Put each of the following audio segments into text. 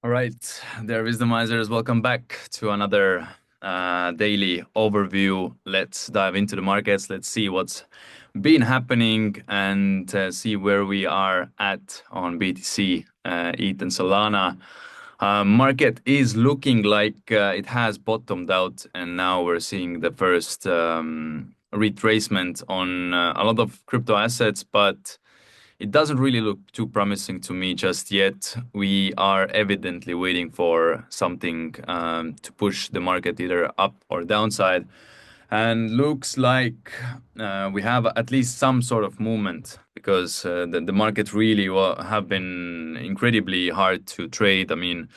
All right, there Wisdomizers. Welcome back to another daily overview. Let's dive into the markets. Let's see what's been happening and see where we are at on BTC, ETH, and Solana. Market is looking like it has bottomed out, and now we're seeing the first retracement on a lot of crypto assets, but it doesn't really look too promising to me just yet. We are evidently waiting for something to push the market either up or downside. And looks like we have at least some sort of movement because the market really have been incredibly hard to trade. I mean,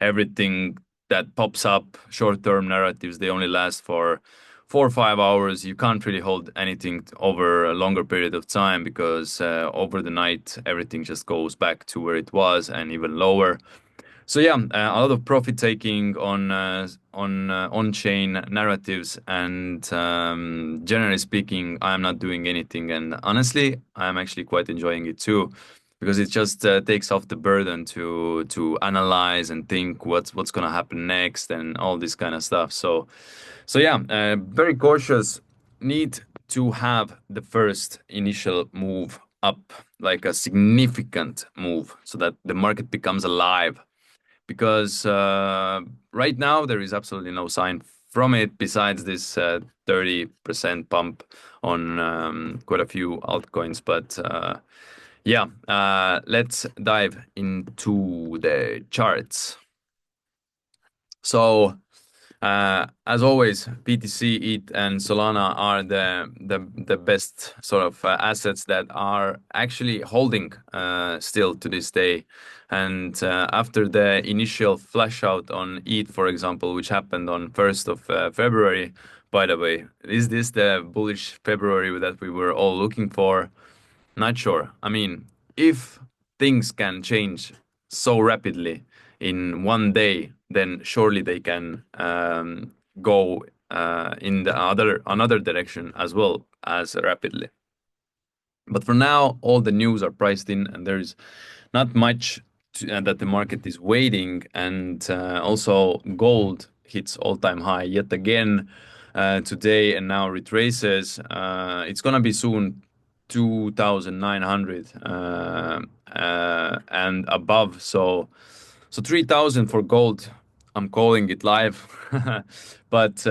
everything that pops up, short-term narratives, they only last for 4 or 5 hours. You can't really hold anything over a longer period of time because over the night everything just goes back to where it was and even lower. So yeah, a lot of profit taking on-chain narratives, and generally speaking, I am not doing anything. And honestly, I am actually quite enjoying it too, because it just takes off the burden to analyze and think what's gonna happen next and all this kind of stuff. So yeah, very cautious. Need to have the first initial move up, like a significant move, so that the market becomes alive because right now there is absolutely no sign from it besides this 30% pump on quite a few altcoins. But yeah, let's dive into the charts. So, as always, BTC, ETH, and Solana are the best sort of assets that are actually holding still to this day. And after the initial flash out on ETH, for example, which happened on 1st of February, by the way, is this the bullish February that we were all looking for? Not sure. I mean, if things can change so rapidly in one day, then surely they can go in the another direction as well as rapidly. But for now, all the news are priced in, and there's not much that the market is waiting. And also, gold hits all-time high yet again today, and now retraces. It's gonna be soon 2,900 and above. So 3,000 for gold. I'm calling it live. But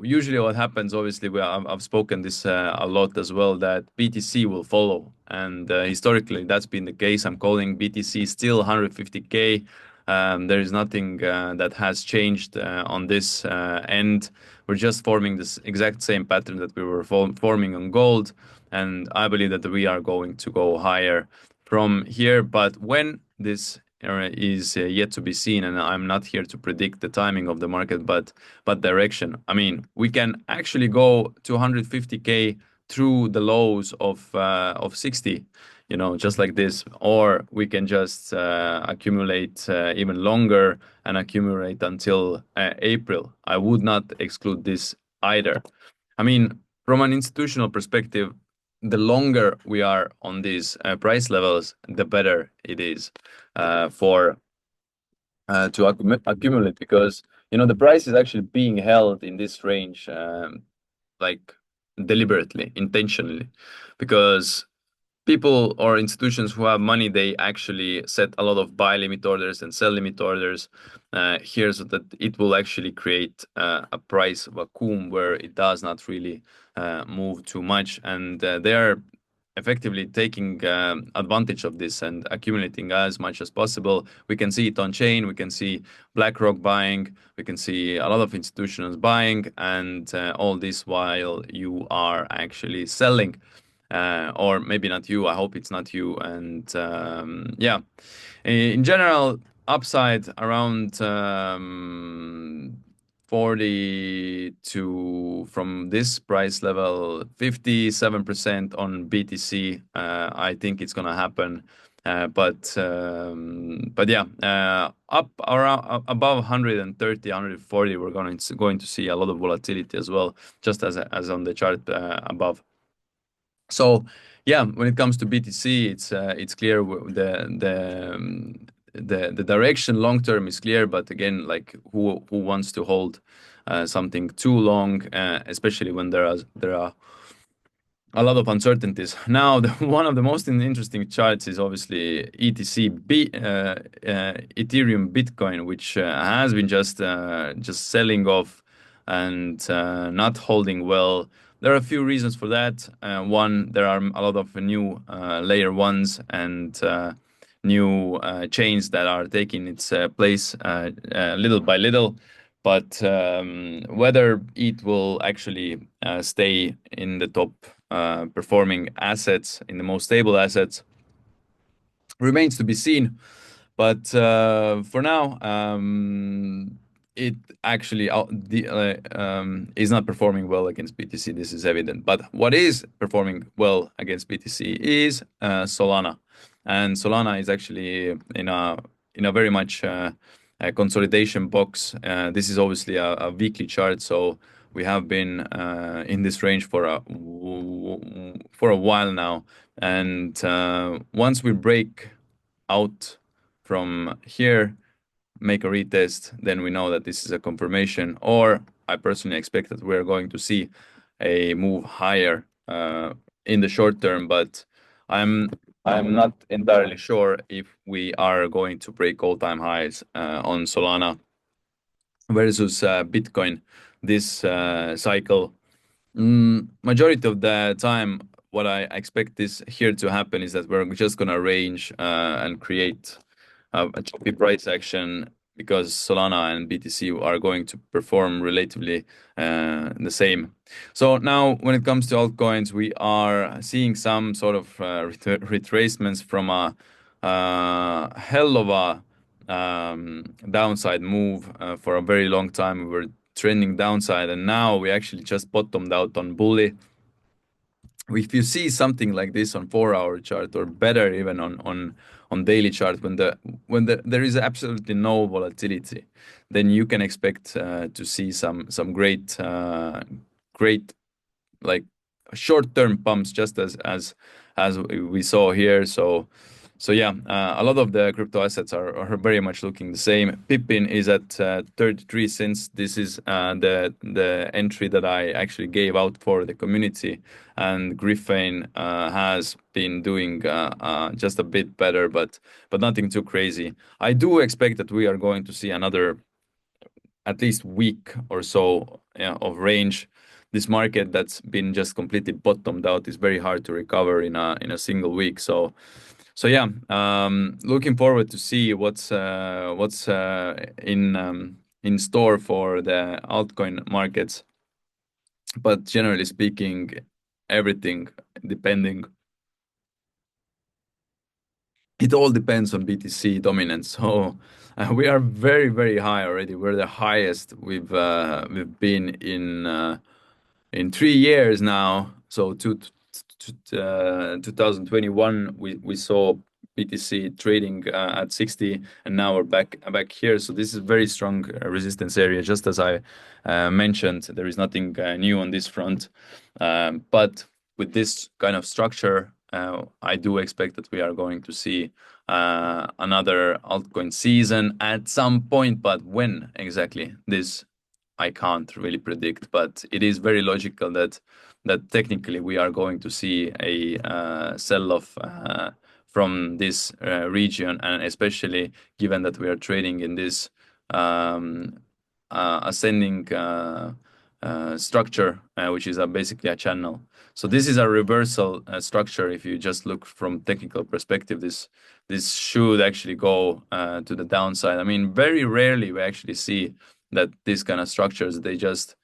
usually what happens, obviously, I've spoken this a lot as well, that BTC will follow. And historically, that's been the case. I'm calling BTC still 150K. There is nothing that has changed on this end. We're just forming this exact same pattern that we were forming on gold. And I believe that we are going to go higher from here. But when this is yet to be seen, and I'm not here to predict the timing of the market, but direction. I mean, we can actually go to 150K through the lows of 60, just like this, or we can just accumulate even longer and accumulate until April. I would not exclude this either. I mean, from an institutional perspective, the longer we are on these price levels, the better it is for to accumulate, because the price is actually being held in this range like deliberately, intentionally, because people or institutions who have money, they actually set a lot of buy limit orders and sell limit orders here, so that it will actually create a price vacuum where it does not really move too much, and they are effectively taking advantage of this and accumulating as much as possible. We can see it on chain. We can see BlackRock buying. We can see a lot of institutions buying, and all this while you are actually selling. Or maybe not you. I hope it's not you. And yeah, in general, upside around 40 to, from this price level, 57% on BTC. I think it's gonna happen. But yeah, up around above 130, 140, we're going to see a lot of volatility as well, just as on the chart above. So yeah, when it comes to BTC, it's clear the direction long term is clear, but again, like who wants to hold something too long, especially when there are a lot of uncertainties. Now, one of the most interesting charts is obviously Ethereum Bitcoin, which has been just selling off and not holding well. There are a few reasons for that. One, there are a lot of new layer ones and new chains that are taking its place little by little. But whether it will actually stay in the top performing assets, in the most stable assets, remains to be seen. But for now, it actually is not performing well against BTC. This is evident. But what is performing well against BTC is Solana, and Solana is actually in a very much a consolidation box. This is obviously a weekly chart, so we have been in this range for a while now. And once we break out from here, make a retest, then we know that this is a confirmation. Or I personally expect that we're going to see a move higher in the short term, but I'm I'm not entirely sure if we are going to break all-time highs on Solana versus Bitcoin this cycle. Majority of the time, what I expect this here to happen is that we're just gonna range and create a choppy price action because Solana and BTC are going to perform relatively the same. So now, when it comes to altcoins, we are seeing some sort of retracements from a hell of a downside move for a very long time. We were trending downside, and now we actually just bottomed out on bully. If you see something like this on 4 hour chart, or better even on daily chart, there is absolutely no volatility, then you can expect to see some great like short-term pumps, just as we saw here. So yeah, a lot of the crypto assets are very much looking the same. Pippin is at 33 cents. This is the entry that I actually gave out for the community, and Griffin has been doing just a bit better, but nothing too crazy. I do expect that we are going to see another at least week or so, yeah, of range. This market that's been just completely bottomed out is very hard to recover in a single week. So yeah, looking forward to see what's in store for the altcoin markets. But generally speaking, everything depending, it all depends on BTC dominance. So we are very high already. We're the highest we've been in 3 years now. So 2021, we saw BTC trading at 60, and now we're back here. So this is a very strong resistance area. Just as I mentioned, there is nothing new on this front. But with this kind of structure, I do expect that we are going to see another altcoin season at some point. But when exactly, this I can't really predict. But it is very logical that technically we are going to see a sell-off from this region, and especially given that we are trading in this ascending structure, which is basically a channel. So this is a reversal structure. If you just look from technical perspective, this should actually go to the downside. I mean, very rarely we actually see that these kind of structures they just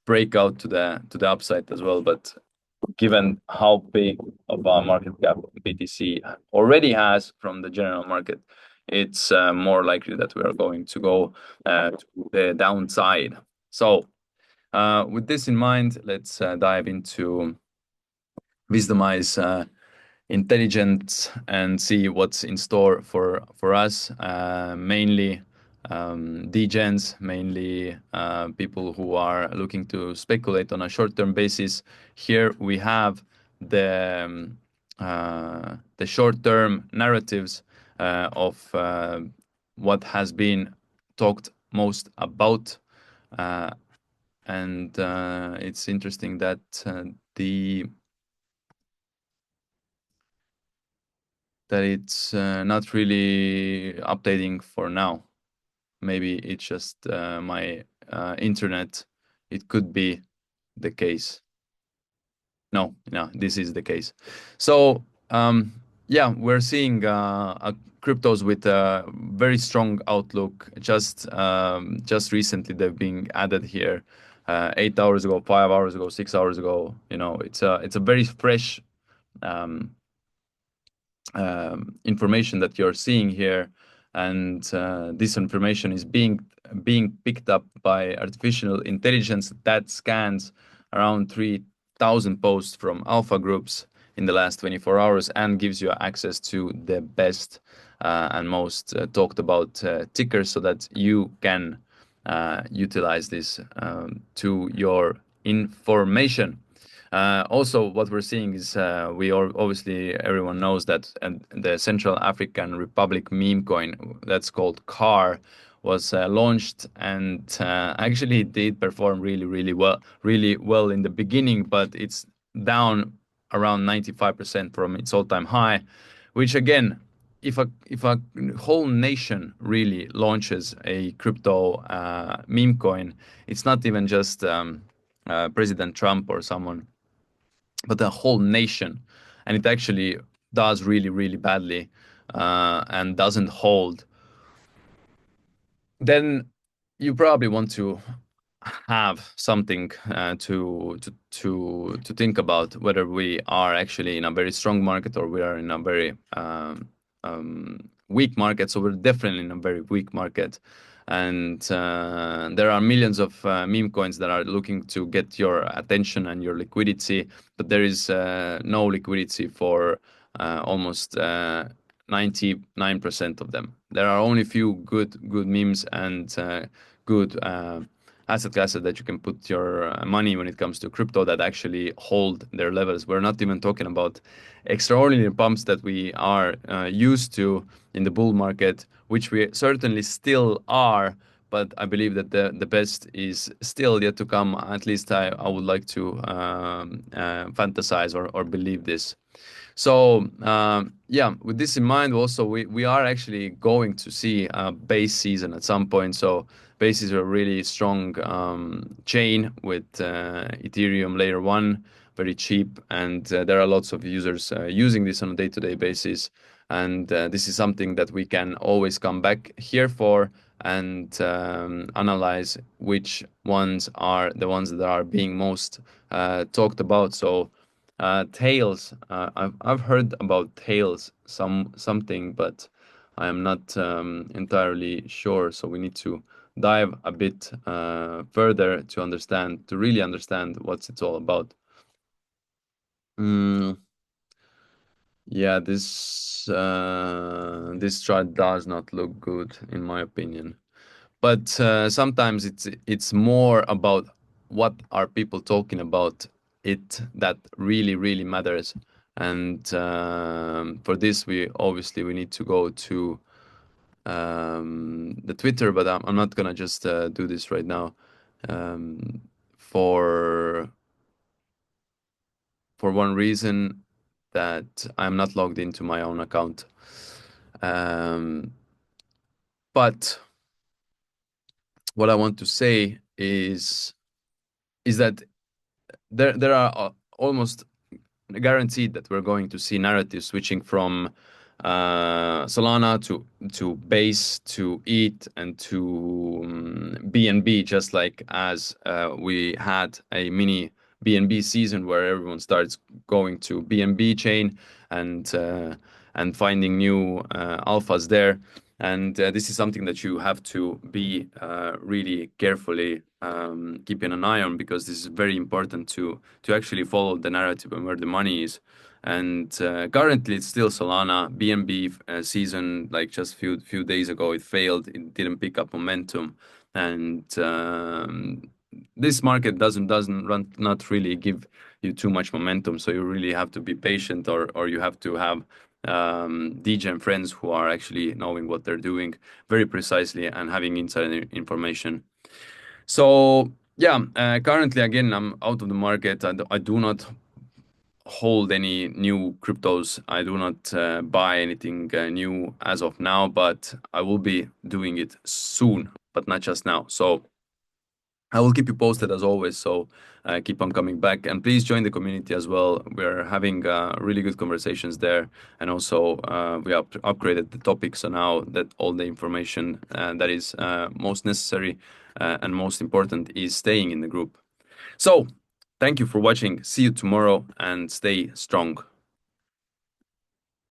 break out to the upside as well. But given how big of a market cap BTC already has from the general market, it's more likely that we are going to go to the downside. So with this in mind, let's dive into Wisdomize intelligence and see what's in store for us. Mainly degens, mainly people who are looking to speculate on a short-term basis. Here we have the the short-term narratives of what has been talked most about, uh, and it's interesting that the that it's not really updating for now. Maybe it's just my internet. It could be the case. No, no, this is the case. So, yeah, we're seeing cryptos with a very strong outlook. Just recently, they've been added here, 8 hours ago, 5 hours ago, 6 hours ago. It's a very fresh um, information that you're seeing here, and this information is being picked up by artificial intelligence that scans around 3,000 posts from alpha groups in the last 24 hours and gives you access to the best and most talked about tickers so that you can utilize this to your information. Also, what we're seeing is we are obviously everyone knows that the Central African Republic meme coin that's called CAR was launched and actually did perform really well in the beginning, but it's down around 95% from its all-time high, which again, if a whole nation really launches a crypto meme coin, it's not even just President Trump or someone, but the whole nation, and it actually does really badly and doesn't hold, then you probably want to have something to think about whether we are actually in a very strong market or we are in a very weak market. So we're definitely in a very weak market, and there are millions of meme coins that are looking to get your attention and your liquidity, but there is no liquidity for almost 99% of them. There are only few good memes and good asset classes that you can put your money when it comes to crypto that actually hold their levels. We're not even talking about extraordinary pumps that we are used to in the bull market, which we certainly still are. But I believe that the best is still yet to come. At least I would like to fantasize or believe this. So yeah, with this in mind, also we are actually going to see a base season at some point. So base is a really strong chain with Ethereum layer one, very cheap, and there are lots of users using this on a day-to-day basis. And this is something that we can always come back here for and analyze which ones are the ones that are being most talked about. So Tails, I've heard about Tails something, but I am not entirely sure. So we need to dive a bit further to understand, to really understand what's it's all about. Mm, yeah, this chart does not look good in my opinion. But sometimes it's more about what are people talking about it that really matters. And for this, we need to go to the Twitter, but I'm not gonna just do this right now um, for one reason that I'm not logged into my own account. Um, but what I want to say is that there are almost guaranteed that we're going to see narratives switching from Solana to base to ETH and to BNB, just like as we had a mini BNB season where everyone starts going to BNB chain and finding new alphas there. And this is something that you have to be really carefully keeping an eye on, because this is very important to actually follow the narrative and where the money is. And currently, it's still Solana BNB season. Like just few days ago, it failed. It didn't pick up momentum, and this market doesn't run not really you too much momentum. So you really have to be patient, or you have to have DGen friends who are actually knowing what they're doing very precisely and having inside information. So yeah, currently again I'm out of the market. I do not hold any new cryptos. I do not buy anything new as of now, but I will be doing it soon, but not just now. So I will keep you posted as always. So keep on coming back, and please join the community as well. We're having really good conversations there, and also we upgraded the topics. So now that all the information that is most necessary and most important is staying in the group. So thank you for watching. See you tomorrow, and stay strong.